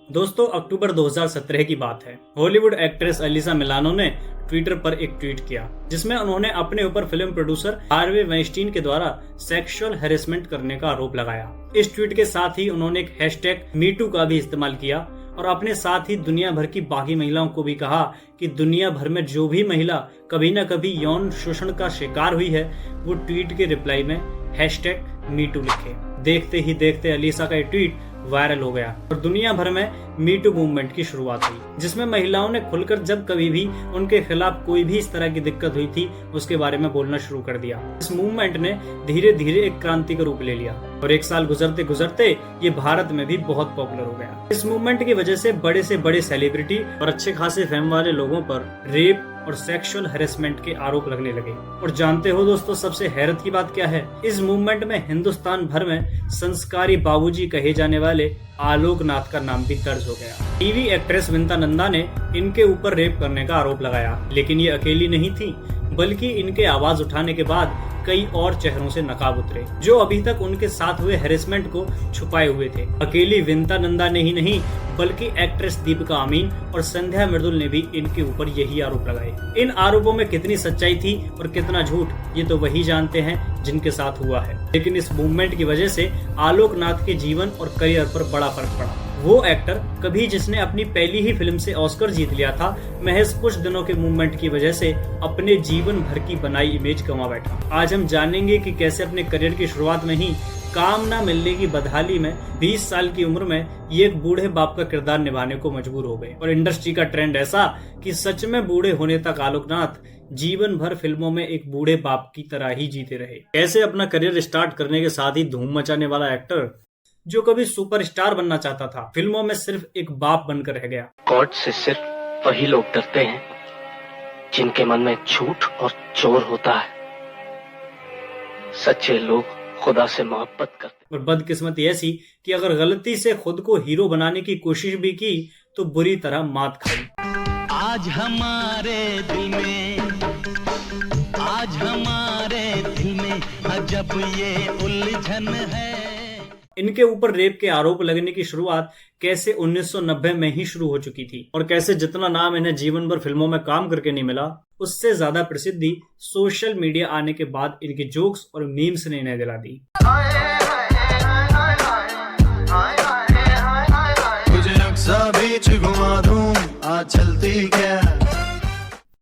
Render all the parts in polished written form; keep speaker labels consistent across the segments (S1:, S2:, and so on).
S1: दोस्तों, अक्टूबर 2017 की बात है। हॉलीवुड एक्ट्रेस अलीसा मिलानो ने ट्विटर पर एक ट्वीट किया जिसमें उन्होंने अपने ऊपर फिल्म प्रोड्यूसर हार्वे वाइनस्टीन के द्वारा सेक्सुअल हैरेसमेंट करने का आरोप लगाया। इस ट्वीट के साथ ही उन्होंने एक हैशटैग मीटू का भी इस्तेमाल किया और अपने साथ ही दुनिया भर की बाकी महिलाओं को भी कहा कि दुनिया भर में जो भी महिला कभी न कभी यौन शोषण का शिकार हुई है वो ट्वीट के रिप्लाई में हैशटैग मीटू लिखे। देखते ही देखते अलीसा का ये ट्वीट वायरल हो गया और दुनिया भर में मीटू मूवमेंट की शुरुआत हुई, जिसमें महिलाओं ने खुलकर जब कभी भी उनके खिलाफ कोई भी इस तरह की दिक्कत हुई थी उसके बारे में बोलना शुरू कर दिया। इस मूवमेंट ने धीरे धीरे एक क्रांति का रूप ले लिया और एक साल गुजरते गुजरते ये भारत में भी बहुत पॉपुलर हो गया। इस मूवमेंट की वजह से बड़े सेलिब्रिटी और अच्छे खासे फेम वाले लोगों पर रेप और सेक्सुअल हैरेसमेंट के आरोप लगने लगे। और जानते हो दोस्तों, सबसे हैरत की बात क्या है? इस मूवमेंट में हिंदुस्तान भर में संस्कारी बाबूजी कहे जाने वाले आलोक नाथ का नाम भी दर्ज हो गया। टीवी एक्ट्रेस विंता नंदा ने इनके ऊपर रेप करने का आरोप लगाया, लेकिन ये अकेली नहीं थी, बल्कि इनके आवाज उठाने के बाद कई और चेहरों से नकाब उतरे जो अभी तक उनके साथ हुए हैरेसमेंट को छुपाए हुए थे। अकेली विंता नंदा ने ही नहीं बल्कि एक्ट्रेस दीपिका अमीन और संध्या मृदुल ने भी इनके ऊपर यही आरोप लगाए। इन आरोपों में कितनी सच्चाई थी और कितना झूठ, ये तो वही जानते हैं जिनके साथ हुआ है। लेकिन इस मूवमेंट की वजह से आलोक नाथ के जीवन और करियर पर बड़ा फर्क पड़ा। वो एक्टर कभी जिसने अपनी पहली ही फिल्म से ऑस्कर जीत लिया था, महज कुछ दिनों के मूवमेंट की वजह से अपने जीवन भर की बनाई इमेज गंवा बैठा। आज हम जानेंगे कि कैसे अपने करियर की शुरुआत में ही काम न मिलने की बदहाली में 20 साल की उम्र में ये एक बूढ़े बाप का किरदार निभाने को मजबूर हो गए। और इंडस्ट्री का ट्रेंड ऐसा कि सच में बूढ़े होने तक आलोकनाथ जीवन भर फिल्मों में एक बूढ़े बाप की तरह ही जीते रहे। कैसे अपना करियर स्टार्ट करने के साथ ही धूम मचाने वाला एक्टर जो कभी सुपरस्टार बनना चाहता था, फिल्मों में सिर्फ एक बाप बनकर रह गया।
S2: गॉड से सिर्फ वही लोग डरते हैं जिनके मन में झूठ और चोर होता है। सच्चे लोग खुदा से मोहब्बत करते।
S1: और बदकिस्मती ऐसी कि अगर गलती से खुद को हीरो बनाने की कोशिश भी की तो बुरी तरह मात खाई।
S3: आज हमारे दिल में अजब ये उलझन है।
S1: इनके ऊपर रेप के आरोप लगने की शुरुआत कैसे 1990 में ही शुरू हो चुकी थी और कैसे जितना नाम इन्हें जीवन भर फिल्मों में काम करके नहीं मिला, उससे ज्यादा प्रसिद्धि सोशल मीडिया आने के बाद इनके जोक्स और मीम्स ने इन्हें दिला दी।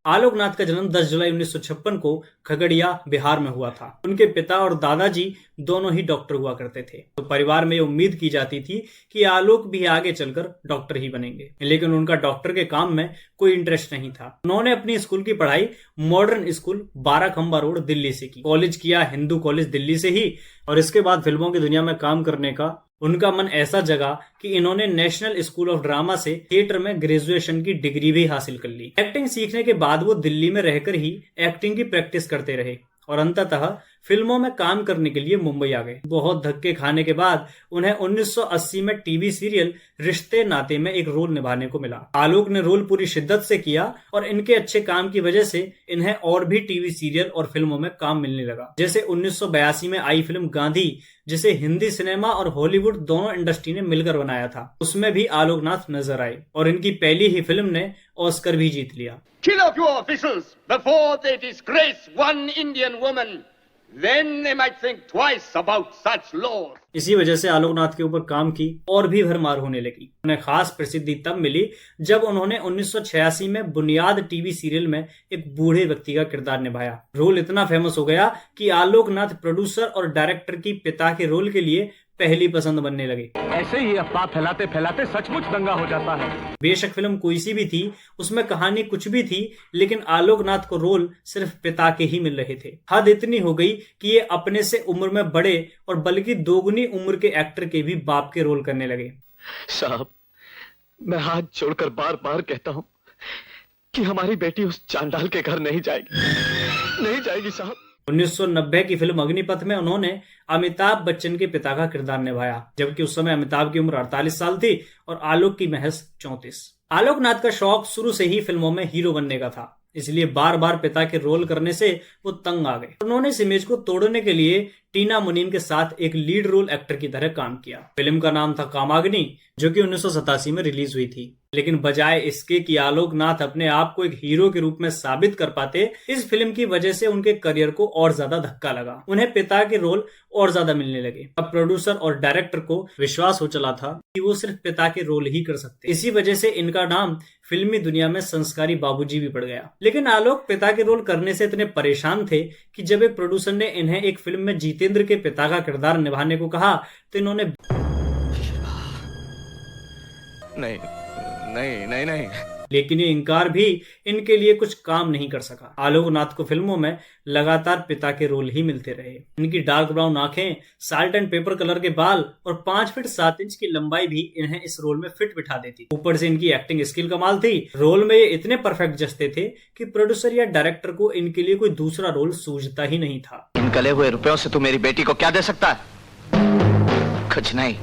S1: आलोकनाथ का जन्म 10 जुलाई 1956 को खगड़िया, बिहार में हुआ था। उनके पिता और दादाजी दोनों ही डॉक्टर हुआ करते थे, तो परिवार में ये उम्मीद की जाती थी कि आलोक भी आगे चलकर डॉक्टर ही बनेंगे। लेकिन उनका डॉक्टर के काम में कोई इंटरेस्ट नहीं था। उन्होंने अपनी स्कूल की पढ़ाई मॉडर्न स्कूल 12 खंबा रोड दिल्ली से की। कॉलेज किया हिंदू कॉलेज दिल्ली से ही और इसके बाद फिल्मों की दुनिया में काम करने का उनका मन ऐसा जगा कि इन्होंने नेशनल स्कूल ऑफ ड्रामा से थिएटर में ग्रेजुएशन की डिग्री भी हासिल कर ली। एक्टिंग सीखने के बाद वो दिल्ली में रहकर ही एक्टिंग की प्रैक्टिस करते रहे और अंततः फिल्मों में काम करने के लिए मुंबई आ गए। बहुत धक्के खाने के बाद उन्हें 1980 में टीवी सीरियल रिश्ते नाते में एक रोल निभाने को मिला। आलोक ने रोल पूरी शिद्दत से किया और इनके अच्छे काम की वजह से इन्हें और भी टीवी सीरियल और फिल्मों में काम मिलने लगा। जैसे 1982 में आई फिल्म गांधी, जिसे हिंदी सिनेमा और हॉलीवुड दोनों इंडस्ट्री ने मिलकर बनाया था, उसमें भी आलोकनाथ नजर आए और इनकी पहली ही फिल्म ने ऑस्कर भी जीत लिया।
S4: Kill off your officials before they disgrace one Indian woman. Then they might think twice about such laws.
S1: इसी वजह से आलोकनाथ के ऊपर काम की और भी भरमार होने लगी। उन्हें खास प्रसिद्धि तब मिली जब उन्होंने 1986 में बुनियाद टीवी सीरियल में एक बूढ़े व्यक्ति का किरदार निभाया। रोल इतना फेमस हो गया कि आलोकनाथ प्रोड्यूसर और डायरेक्टर की पिता के रोल के लिए पहली पसंद बनने लगे।
S5: ऐसे ही अफवाह फैलाते फैलाते सचमुच दंगा हो जाता है।
S1: बेशक फिल्म कोई सी भी थी, उसमें कहानी कुछ भी थी, लेकिन आलोकनाथ को रोल सिर्फ पिता के ही मिल रहे थे। हद इतनी हो गई कि ये अपने से उम्र में बड़े और बल्कि दोगुनी उम्र के एक्टर के भी बाप के रोल करने लगे।
S5: साहब, मैं हाथ जोड़कर बार बार कहता हूँ कि हमारी बेटी उस चांडाल के घर नहीं जाएगी साहब।
S1: 1990 की फिल्म अग्निपथ में उन्होंने अमिताभ बच्चन के पिता का किरदार निभाया, जबकि उस समय अमिताभ की उम्र 48 साल थी और आलोक की महज 34। आलोकनाथ का शौक शुरू से ही फिल्मों में हीरो बनने का था, इसलिए बार बार पिता के रोल करने से वो तंग आ गए। उन्होंने इस इमेज को तोड़ने के लिए टीना मुनीम के साथ एक लीड रोल एक्टर की तरह काम किया। फिल्म का नाम था कामाग्नि, जो कि 1987 में रिलीज हुई थी। लेकिन बजाय इसके कि आलोक नाथ अपने आप को एक हीरो के रूप में साबित कर पाते, इस फिल्म की वजह से उनके करियर को और ज्यादा धक्का लगा। उन्हें पिता के रोल और ज्यादा मिलने लगे। अब प्रोड्यूसर और डायरेक्टर को विश्वास हो चला था कि वो सिर्फ पिता के रोल ही कर सकते। इसी वजह से इनका नाम फिल्मी दुनिया में संस्कारी बाबूजी भी पड़ गया। लेकिन आलोक पिता के रोल करने से इतने परेशान थे कि जब एक प्रोड्यूसर ने इन्हें एक फिल्म में जितेंद्र के पिता का किरदार निभाने को कहा तो इन्होंने
S5: नहीं नहीं नहीं नहीं।
S1: लेकिन ये इनकार भी इनके लिए कुछ काम नहीं कर सका। आलोक नाथ को फिल्मों में लगातार पिता के रोल ही मिलते रहे। इनकी डार्क ब्राउन आंखें, साल्ट एंड पेपर कलर के बाल और 5 फीट 7 इंच की लंबाई भी इन्हें इस रोल में फिट बिठा देती। ऊपर से इनकी एक्टिंग स्किल कमाल थी। रोल में ये इतने परफेक्ट जचते थे कि प्रोड्यूसर या डायरेक्टर को इनके लिए कोई दूसरा रोल सूझता ही नहीं था।
S5: इन गले हुए रुपयों से तू मेरी बेटी को क्या दे सकता है? कुछ नहीं,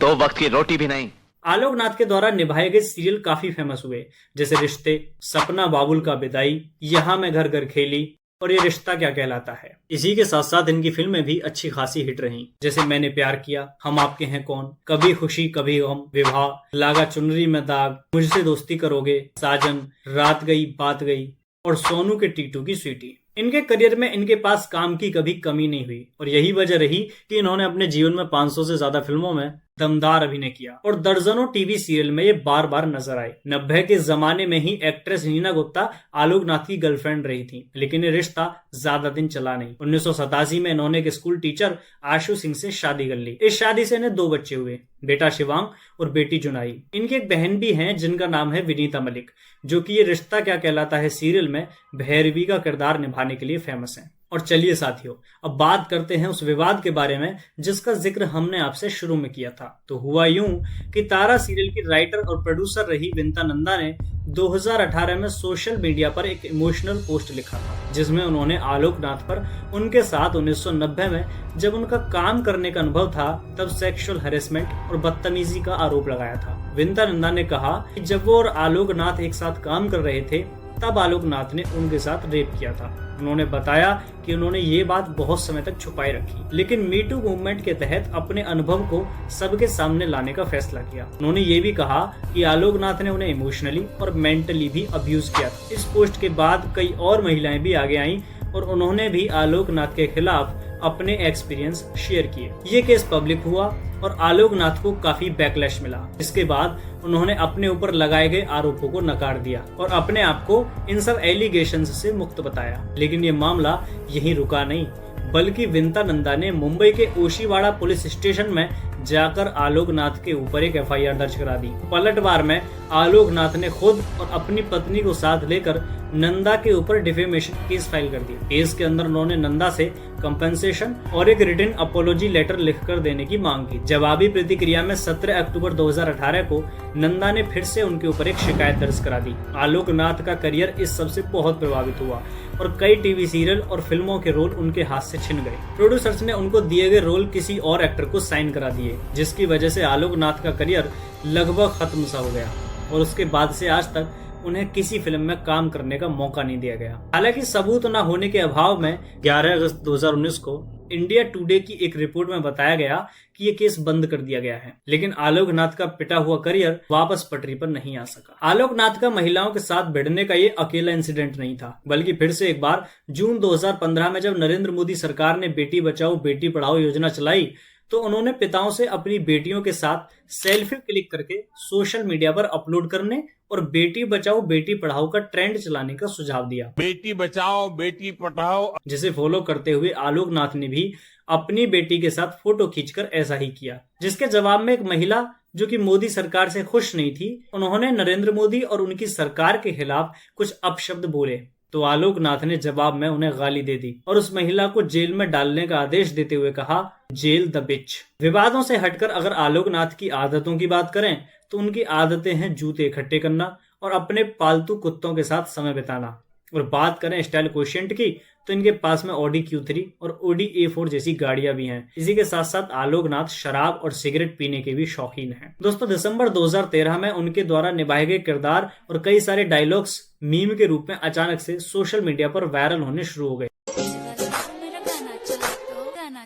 S5: 2 वक्त की रोटी भी नहीं।
S1: आलोक नाथ के द्वारा निभाए गए सीरियल काफी फेमस हुए, जैसे रिश्ते, सपना बाबुल का विदाई, यहाँ मैं घर घर खेली और ये रिश्ता क्या कहलाता है। इसी के साथ साथ इनकी फिल्में भी अच्छी खासी हिट रहीं, जैसे मैंने प्यार किया, हम आपके हैं कौन, कभी खुशी कभी गम, विवाह, लागा चुनरी में दाग, मुझसे दोस्ती करोगे, साजन, रात गई बात गई और सोनू के टीटू की स्वीटी। इनके करियर में इनके पास काम की कभी कमी नहीं हुई और यही वजह रही कि इन्होंने अपने जीवन में 500 से ज्यादा फिल्मों में दमदार अभिनय किया और दर्जनों टीवी सीरियल में ये बार बार नजर आए। 90 के जमाने में ही एक्ट्रेस नीना गुप्ता आलोक नाथ की गर्लफ्रेंड रही थी, लेकिन ये रिश्ता ज्यादा दिन चला नहीं। 1987 में इन्होंने एक स्कूल टीचर आशु सिंह से शादी कर ली। इस शादी से इन्हें 2 बच्चे हुए, बेटा शिवांग और बेटी जुनाई। इनकी एक बहन भी है जिनका नाम है विनीता मलिक, जो कि ये रिश्ता क्या कहलाता है सीरियल में भैरवी का किरदार निभाने के लिए फेमस है। और चलिए साथियों, अब बात करते हैं उस विवाद के बारे में जिसका जिक्र हमने आपसे शुरू में किया था। तो हुआ यूं कि तारा सीरियल की राइटर और प्रोड्यूसर रही विनीता नंदा ने 2018 में सोशल मीडिया पर एक इमोशनल पोस्ट लिखा था, जिसमें उन्होंने आलोक नाथ पर उनके साथ 1990 में जब उनका काम करने का अनुभव था तब सेक्सुअल हैरेसमेंट और बदतमीजी का आरोप लगाया था। विनीता नंदा ने कहा कि जब वो और आलोक नाथ एक साथ काम कर रहे थे तब आलोक नाथ ने उनके साथ रेप किया था। उन्होंने बताया कि उन्होंने ये बात बहुत समय तक छुपाई रखी, लेकिन मीटू मूवमेंट के तहत अपने अनुभव को सबके सामने लाने का फैसला किया। उन्होंने ये भी कहा कि आलोक नाथ ने उन्हें इमोशनली और मेंटली भी अब्यूज किया था। इस पोस्ट के बाद कई और महिलाएं भी आगे आईं और उन्होंने भी आलोक नाथ के खिलाफ अपने एक्सपीरियंस शेयर किए। ये केस पब्लिक हुआ और आलोक नाथ को काफी बैकलैश मिला। इसके बाद उन्होंने अपने ऊपर लगाए गए आरोपों को नकार दिया और अपने आप को इन सब एलिगेशंस से मुक्त बताया। लेकिन ये मामला यहीं रुका नहीं, बल्कि विनीता नंदा ने मुंबई के ओशीवाड़ा पुलिस स्टेशन में जाकर आलोक नाथ के ऊपर एक FIR दर्ज करा दी। पलटवार में आलोक नाथ ने खुद और अपनी पत्नी को साथ लेकर नंदा के ऊपर डिफेमेशन केस फाइल कर दिया। केस के अंदर उन्होंने नंदा से कंपेंसेशन और एक रिटन अपोलॉजी लेटर लिखकर देने की मांग की। जवाबी प्रतिक्रिया में 17 अक्टूबर 2018 को नंदा ने फिर से उनके ऊपर एक शिकायत दर्ज करा दी। आलोक नाथ का करियर इस सबसे बहुत प्रभावित हुआ और कई टीवी सीरियल और फिल्मों के रोल उनके हाथ से छिन गए। प्रोड्यूसर्स ने उनको दिए गए रोल किसी और एक्टर को साइन करा दिए, जिसकी वजह से आलोक नाथ का करियर लगभग खत्म सा हो गया और उसके बाद से आज तक उन्हें किसी फिल्म में काम करने का मौका नहीं दिया गया। हालांकि सबूत न होने के अभाव में 11 अगस्त 2019 को इंडिया टुडे की एक रिपोर्ट में बताया गया कि ये केस बंद कर दिया गया है, लेकिन आलोक नाथ का पिटा हुआ करियर वापस पटरी पर नहीं आ सका। आलोक नाथ का महिलाओं के साथ भिड़ने का ये अकेला इंसिडेंट नहीं था, बल्कि फिर से एक बार जून 2015 में जब नरेंद्र मोदी सरकार ने बेटी बचाओ बेटी पढ़ाओ योजना चलाई तो उन्होंने पिताओं से अपनी बेटियों के साथ सेल्फी क्लिक करके सोशल मीडिया पर अपलोड करने और बेटी बचाओ बेटी पढ़ाओ का ट्रेंड चलाने का सुझाव दिया।
S6: बेटी बचाओ बेटी पढ़ाओ,
S1: जिसे फॉलो करते हुए आलोक नाथ ने भी अपनी बेटी के साथ फोटो खींचकर ऐसा ही किया, जिसके जवाब में एक महिला जो कि मोदी सरकार से खुश नहीं थी, उन्होंने नरेंद्र मोदी और उनकी सरकार के खिलाफ कुछ अपशब्द बोले तो आलोक नाथ ने जवाब में उन्हें गाली दे दी और उस महिला को जेल में डालने का आदेश देते हुए कहा, जेल द बिच। विवादों से हटकर अगर आलोक नाथ की आदतों की बात करें तो उनकी आदतें हैं जूते इकट्ठे करना और अपने पालतू कुत्तों के साथ समय बिताना। और बात करें स्टाइल कोशिएंट की तो इनके पास में ऑडी Q3 और Audi A4 जैसी गाड़ियां भी हैं। इसी के साथ साथ आलोक नाथ शराब और सिगरेट पीने के भी शौकीन हैं। दोस्तों, दिसंबर 2013 में उनके द्वारा निभाए गए किरदार और कई सारे डायलॉग्स मीम के रूप में अचानक से सोशल मीडिया पर वायरल होने शुरू हो गए।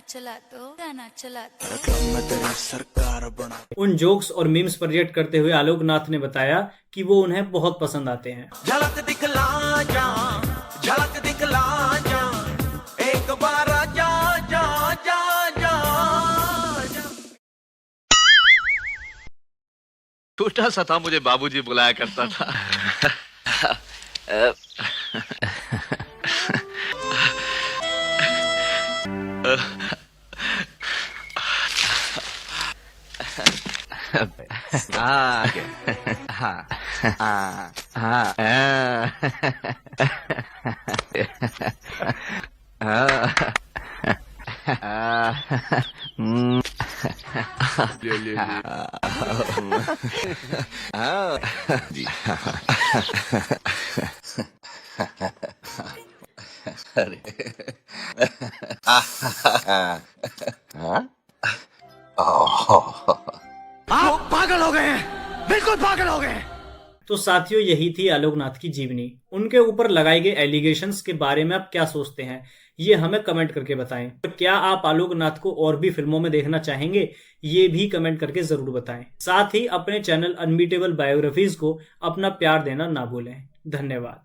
S7: गाना चला दो।
S1: उन जोक्स और मीम्स पर रिएक्ट करते हुए आलोकनाथ ने बताया कि वो उन्हें बहुत पसंद आते हैं।
S3: झलक दिखला जा एक बार जा जा जा जा।
S5: छोटा सा था, मुझे बाबूजी बुलाया करता था।
S3: आप पागल हो गए हैं, बिल्कुल पागल हो गए हैं।
S1: तो साथियों, यही थी आलोकनाथ की जीवनी। उनके ऊपर लगाए गए एलिगेशंस के बारे में आप क्या सोचते हैं, ये हमें कमेंट करके बताएं। तो क्या आप आलोकनाथ को और भी फिल्मों में देखना चाहेंगे, ये भी कमेंट करके जरूर बताएं। साथ ही अपने चैनल अनबीटेबल बायोग्राफीज को अपना प्यार देना ना भूलें। धन्यवाद।